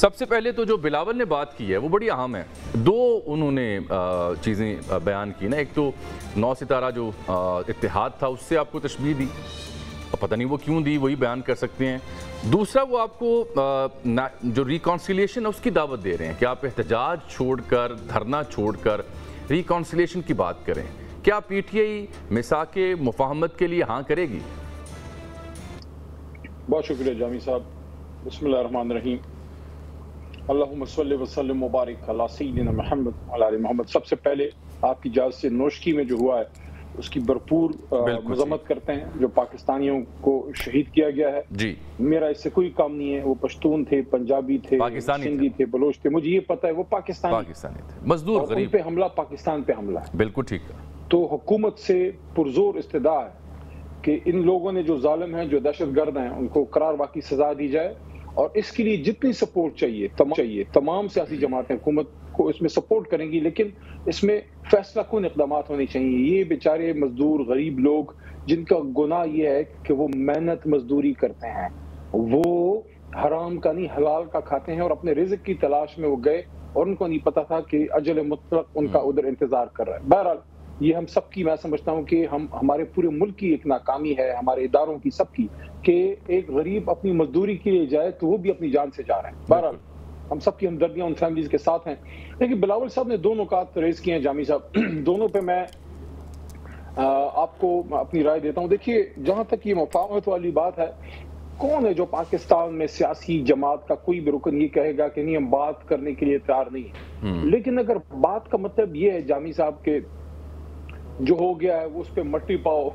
سب سے پہلے تو جو بلاول نے بات کی ہے وہ بڑی اہم ہے. دو انہوں نے چیزیں بیان کی نا. ایک تو 9 ستارہ جو اتحاد تھا اس سے آپ کو تشبیہ دی, پتہ نہیں وہ کیوں دی, وہی بیان کر سکتے ہیں. دوسرا وہ آپ کو جو ریکانسیلیشن ہے اس کی دعوت دے رہے ہیں کہ آپ احتجاج چھوڑ کر, دھرنا چھوڑ کر ریکانسیلیشن کی بات کریں. کیا پی ٹی آئی میثاق مفاہمت کے لیے ہاں کرے گی؟ بہت شکریہ جامی صاحب. بسم اللہ الرحمن الرحیم. اللہم صلی وسلم مبارک علی سیدنا محمد وعلی آل محمد. سب سے پہلے آپ کی اجازت سے نوشکی میں جو ہوا ہے اس کی بھرپور مذمت کرتے ہیں. جو پاکستانیوں کو شہید کیا گیا ہے, جی میرا اس سے کوئی کام نہیں ہے. وہ پشتون تھے, پنجابی تھے, سندھی تھے, بلوچ تھے, مجھے یہ پتہ ہے وہ پاکستانی تھے, مزدور غریب. ان پہ حملہ پاکستان پہ حملہ ہے. بالکل ٹھیک ہے. تو حکومت سے پرزور استدعا ہے کہ ان لوگوں نے جو ظالم ہیں, جو دہشت گرد ہیں, ان کو قرار واقعی سزا دی جائے. اور اس کے لیے جتنی سپورٹ چاہیے تمام سیاسی جماعتیں حکومت کو اس میں سپورٹ کریں گی, لیکن اس میں فیصلہ کن اقدامات ہونے چاہیے. یہ بیچارے مزدور غریب لوگ جن کا گناہ یہ ہے کہ وہ محنت مزدوری کرتے ہیں, وہ حرام کا نہیں حلال کا کھاتے ہیں, اور اپنے رزق کی تلاش میں وہ گئے اور ان کو نہیں پتا تھا کہ اجل مطلق ان کا ادھر انتظار کر رہا ہے. بہرحال یہ ہم سب کی, میں سمجھتا ہوں کہ ہمارے پورے ملک کی ایک ناکامی ہے, ہمارے اداروں کی, سب کی, کہ ایک غریب اپنی مزدوری کے لیے جائے تو وہ بھی اپنی جان سے جا رہے ہیں. بہرحال ہم سب کی ہمدردیاں ان فیملیز کے ساتھ ہیں. لیکن بلاول صاحب نے دو نکات ریز کیے ہیں جامی صاحب, دونوں پہ میں آپ کو اپنی رائے دیتا ہوں. دیکھیے, جہاں تک یہ مفاہمت والی بات ہے, کون ہے جو پاکستان میں سیاسی جماعت کا کوئی بھی رکن یہ کہے گا کہ نہیں ہم بات کرنے کے لیے تیار نہیں ہیں. لیکن اگر بات کا مطلب یہ ہے جامی صاحب کہ جو ہو گیا ہے وہ اس پہ مٹی پاؤ,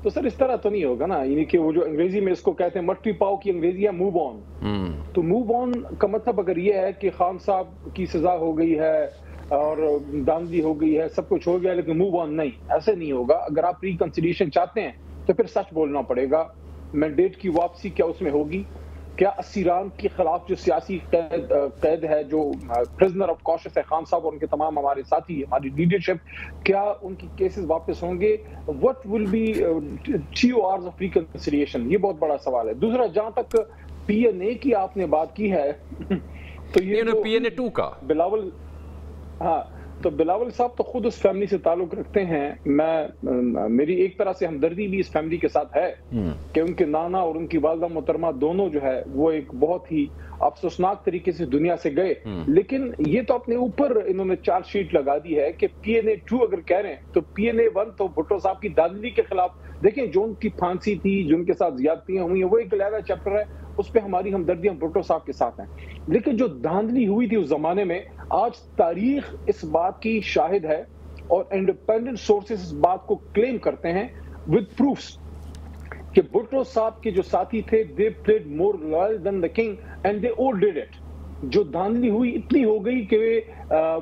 تو سر اس طرح تو نہیں ہوگا نا. یعنی کہ وہ جو انگریزی میں اس کو کہتے ہیں مٹی پاؤ کی انگریزی ہے موو آن. تو موو آن کا مطلب اگر یہ ہے کہ خان صاحب کی سزا ہو گئی ہے اور داندلی ہو گئی ہے, سب کچھ ہو گیا, لیکن موو آن نہیں, ایسے نہیں ہوگا. اگر آپ ریکنسیلیشن چاہتے ہیں تو پھر سچ بولنا پڑے گا. مینڈیٹ کی واپسی کیا اس میں ہوگی؟ کیا اسیران کے خلاف جو سیاسی قید ہے, جو پرزنر آف کاشس ہے خان صاحب اور ان کے تمام ہمارے ساتھی, ہماری لیڈرشپ, کیا ان کی کیسز واپس ہوں گے؟ what will be TORs of reconciliation؟ یہ بہت بڑا سوال ہے. دوسرا, جہاں تک پی این اے کی آپ نے بات کی ہے تو یہ پی این اے 2 کا بلاول, ہاں, تو بلاول صاحب تو خود اس فیملی سے تعلق رکھتے ہیں. میری ایک طرح سے ہمدردی بھی اس فیملی کے ساتھ ہے کہ ان کے نانا اور ان کی والدہ محترمہ دونوں جو ہے وہ ایک بہت ہی افسوسناک طریقے سے دنیا سے گئے. لیکن یہ تو اپنے اوپر انہوں نے چارج شیٹ لگا دی ہے کہ پی این اے 2 اگر کہہ رہے ہیں تو پی این اے 1 تو بھٹو صاحب کی داندلی کے خلاف, دیکھیں جو ان کی پھانسی تھی, جو ان کے ساتھ زیادتیاں ہوئی ہیں, وہ ایک علیحدہ چیپٹر ہے, اس پہ ہماری ہمدردیاں بھٹو صاحب کے ساتھ ہیں. لیکن جو دھاندلی ہوئی تھی اس زمانے میں, آج تاریخ اس بات کی شاہد ہے اور انڈیپینڈنٹ سورسز اس بات کو کلیم کرتے ہیں with proofs کہ بھٹو صاحب کے جو ساتھی تھے they played more loyal than the king and they all did it. جو دھاندلی ہوئی اتنی ہو گئی کہ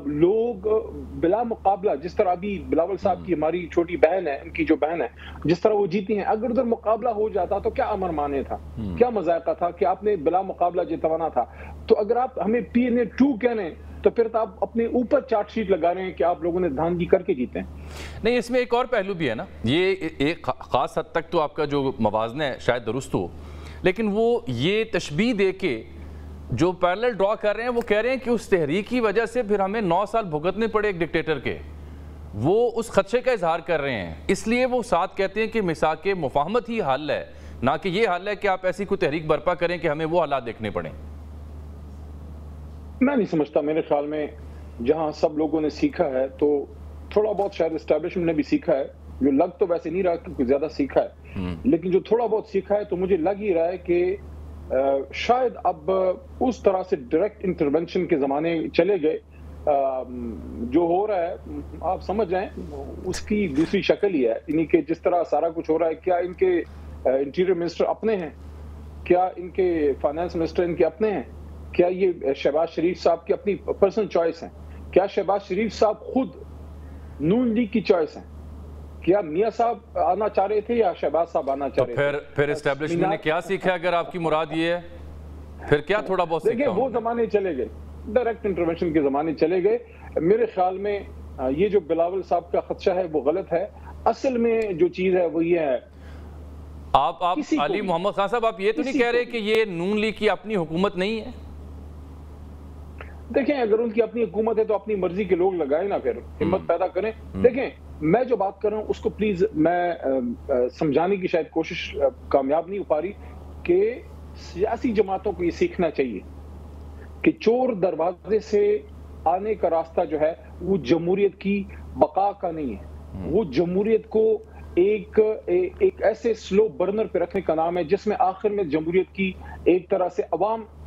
لوگ بلا مقابلہ, جس طرح ابھی بلاول صاحب کی ہماری چھوٹی بہن ہے, ان کی جو بہن ہے, جس طرح وہ جیتی ہیں, اگر ادھر مقابلہ ہو جاتا تو کیا امر مانے تھا, کیا مذائقہ تھا کہ آپ نے بلا مقابلہ جتوانا تھا. تو اگر آپ ہمیں پی این اے 2 کہہ رہے ہیں تو پھر تو آپ اپنے اوپر چارٹ شیٹ لگا رہے ہیں کہ آپ لوگوں نے دھاندلی کر کے جیتے ہیں. نہیں, اس میں ایک اور پہلو بھی ہے نا. یہ ایک خاص حد تک تو آپ کا جو موازنہ ہے شاید درست ہو, لیکن وہ یہ تشبیہ دے کے جو پیرلل ڈرا کر رہے ہیں وہ کہہ رہے ہیں کہ اس تحریک کی وجہ سے پھر ہمیں 9 سال بھگتنے پڑے ایک ڈکٹیٹر کے. وہ اس خدشے کا اظہار کر رہے ہیں, اس لیے وہ ساتھ کہتے ہیں کہ میثاق مفاہمت ہی حل ہے, نہ کہ یہ حل ہے کہ آپ ایسی کوئی تحریک برپا کریں کہ ہمیں وہ حالات دیکھنے پڑیں. میں نہیں سمجھتا. میرے خیال میں جہاں سب لوگوں نے سیکھا ہے تو تھوڑا بہت شاید اسٹیبلشمنٹ نے بھی سیکھا ہے, جو لگ تو ویسے نہیں رہا کیونکہ زیادہ سیکھا ہے, لیکن جو تھوڑا بہت سیکھا ہے تو مجھے لگ ہی رہا ہے کہ شاید اب اس طرح سے ڈائریکٹ انٹرونشن کے زمانے چلے گئے. جو ہو رہا ہے آپ سمجھ رہے ہیں اس کی دوسری شکل ہی ہے, یعنی کہ جس طرح سارا کچھ ہو رہا ہے, کیا ان کے انٹیریئر منسٹر اپنے ہیں, کیا ان کے فائنانس منسٹر ان کے اپنے ہیں, کیا یہ شہباز شریف صاحب کی اپنی پرسنل چوائس ہیں, کیا شہباز شریف صاحب خود نون لیگ کی چوائس ہیں, کیا میاں صاحب آنا چاہ رہے تھے یا شہباز صاحب آنا چاہ رہے تھے؟ پھر اسٹیبلشمنٹ نے کیا سیکھا اگر آپ کی مراد یہ ہے؟ پھر کیا تھوڑا بہت سیکھا؟ دیکھیں وہ زمانے چلے گئے, ڈائریکٹ انٹرونشن کے زمانے چلے گئے. میرے خیال میں یہ جو بلاول صاحب کا خدشہ ہے وہ غلط ہے. اصل میں جو چیز ہے وہ یہ ہے, آپ علی محمد خان صاحب آپ یہ تو نہیں کہہ رہے کہ یہ نون لیگ کی اپنی حکومت نہیں ہے؟ دیکھیں اگر ان کی اپنی حکومت ہے تو اپنی مرضی کے لوگ لگائیں نا، پھر ہمت پیدا کریں. دیکھیں میں جو بات کر رہا ہوں اس کو پلیز میں سمجھانے کی شاید کوشش کامیاب نہیں ہو پا رہی کہ سیاسی جماعتوں کو یہ سیکھنا چاہیے کہ چور دروازے سے آنے کا راستہ جو ہے وہ جمہوریت کی بقا کا نہیں ہے. وہ جمہوریت کو ایک ایسے سلو برنر پہ رکھنے کا نام ہے جس میں آخر میں جمہوریت کی ایک طرح سے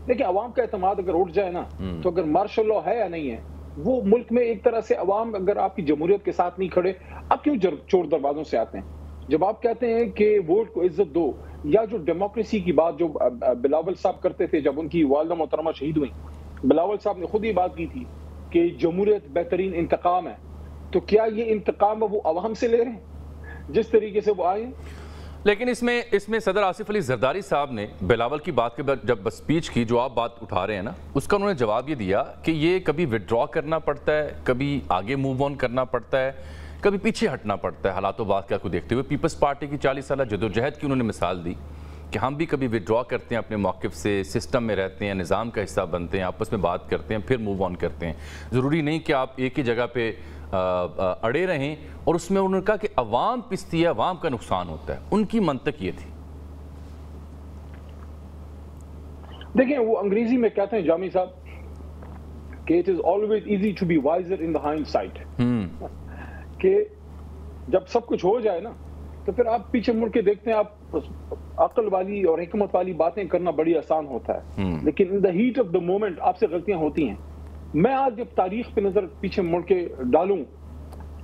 دیکھیں عوام کا اعتماد اگر اٹھ جائے نا تو اگر مارشل لا ہے یا نہیں ہے وہ ملک میں ایک طرح سے عوام اگر آپ کی جمہوریت کے ساتھ نہیں کھڑے آپ کیوں چور دروازوں سے آتے ہیں؟ جب آپ کہتے ہیں کہ ووٹ کو عزت دو، یا جو ڈیموکریسی کی بات جو بلاول صاحب کرتے تھے جب ان کی والدہ محترمہ شہید ہوئی، بلاول صاحب نے خود ہی بات کی تھی کہ جمہوریت بہترین انتقام ہے. تو کیا یہ انتقام وہ عوام سے لے رہے ہیں جس طریقے سے وہ آئے ہیں؟ لیکن اس میں صدر آصف علی زرداری صاحب نے بلاول کی بات کے بعد جب سپیچ کی جو آپ بات اٹھا رہے ہیں نا، اس کا انہوں نے جواب یہ دیا کہ یہ کبھی وڈرا کرنا پڑتا ہے، کبھی آگے موو آن کرنا پڑتا ہے، کبھی پیچھے ہٹنا پڑتا ہے حالات و واقعات کو دیکھتے ہوئے. پیپلز پارٹی کی 40 سالہ جدوجہد کی انہوں نے مثال دی کہ ہم بھی کبھی وڈرا کرتے ہیں اپنے موقف سے، سسٹم میں رہتے ہیں، نظام کا حصہ بنتے ہیں، آپس میں بات کرتے ہیں، پھر موو آن کرتے ہیں. ضروری نہیں کہ آپ ایک ہی جگہ پہ اڑے رہیں. اور اس میں انہوں نے کہا کہ عوام پستی ہے، عوام کا نقصان ہوتا ہے. ان کی منطق یہ تھی. دیکھیں وہ انگریزی میں کہتے ہیں جامی صاحب کہ it is always easy to be wiser in the hindsight. کہ جب سب کچھ ہو جائے نا تو پھر آپ پیچھے مڑ کے دیکھتے ہیں، آپ عقل والی اور حکمت والی باتیں کرنا بڑی آسان ہوتا ہے، لیکن in the heat of the moment آپ سے غلطیاں ہوتی ہیں. میں آج جب تاریخ پہ نظر پیچھے مڑ کے ڈالوں،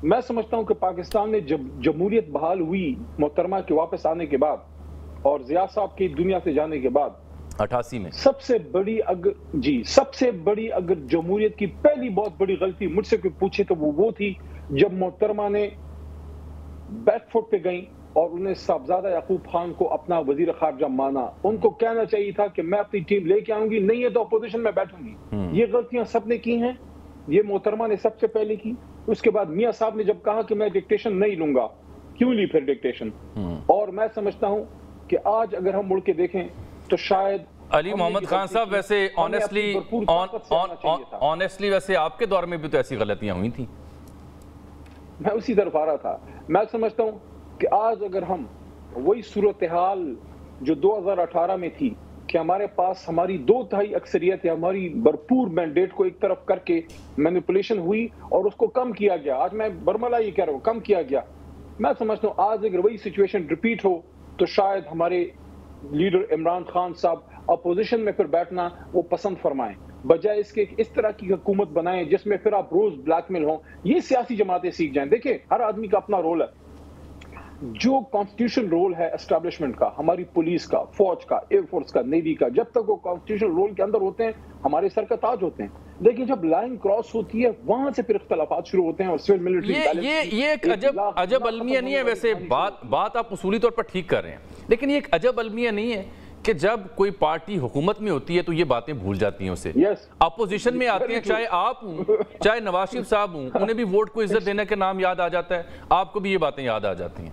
میں سمجھتا ہوں کہ پاکستان میں جب جمہوریت بحال ہوئی محترمہ کے واپس آنے کے بعد اور ضیاء صاحب کی دنیا سے جانے کے بعد 88 میں سب سے بڑی اگر جمہوریت کی پہلی بہت بڑی غلطی مجھ سے کوئی پوچھے تو وہ تھی جب محترمہ نے بیک فٹ پہ گئیں اور انہیں صاحبزادہ یعقوب خان کو اپنا وزیر خارجہ مانا. ان کو کہنا چاہیے تھا کہ میں اپنی ٹیم لے کے آؤں گی، نہیں ہے تو اپوزیشن میں بیٹھوں گی. یہ غلطیاں سب نے کی ہیں، یہ محترمہ نے سب سے پہلے کی. اس کے بعد میاں صاحب نے جب کہا کہ میں ڈکٹیشن نہیں لوں گا، کیوں لی پھر ڈکٹیشن؟ اور میں سمجھتا ہوں کہ آج اگر ہم مڑ کے دیکھیں تو شاید علی محمد خان صاحب ویسے آنیسٹلی ویسے آپ کے دور میں بھی تو ایسی غلطیاں ہوئی تھیں. میں اسی طرف آ رہا تھا. میں سمجھتا ہوں کہ آج اگر ہم وہی صورتحال جو 2018 میں تھی کہ ہمارے پاس ہماری 2/3 اکثریت ہے، ہماری بھرپور مینڈیٹ کو ایک طرف کر کے مینیپولیشن ہوئی اور اس کو کم کیا گیا. آج میں برملا یہ کہہ رہا ہوں کم کیا گیا. میں سمجھتا ہوں آج اگر وہی سچویشن ریپیٹ ہو تو شاید ہمارے لیڈر عمران خان صاحب اپوزیشن میں پھر بیٹھنا وہ پسند فرمائیں، بجائے اس کے اس طرح کی حکومت بنائیں جس میں پھر آپ روز بلیک میل ہوں. یہ سیاسی جماعتیں سیکھ جائیں. دیکھیں ہر آدمی کا اپنا رول ہے. جو کانسٹیٹیوشن رول ہے اسٹیبلشمنٹ کا، ہماری پولیس کا، فوج کا، ایئر فورس کا، نیوی کا، جب تک وہ کانسٹیٹیوشن رول کے اندر ہوتے ہیں ہمارے سر کا تاج ہوتے ہیں. لیکن جب لائن کراس ہوتی ہے وہاں سے پھر اختلافات شروع ہوتے ہیں اور سول ملٹری یہ ایک عجب المیہ نہیں ہے. ویسے بات آپ اصولی طور پر ٹھیک کر رہے ہیں، لیکن یہ ایک عجب المیہ نہیں ہے کہ جب کوئی پارٹی حکومت میں ہوتی ہے تو یہ باتیں بھول جاتی ہیں اسے. اپوزیشن میں آتے ہیں، چاہے آپ ہوں چاہے نواز شریف صاحب ہوں، انہیں بھی ووٹ کو عزت دینے کا نام یاد آ جاتا ہے. آپ کو بھی یہ باتیں یاد آ جاتی ہیں.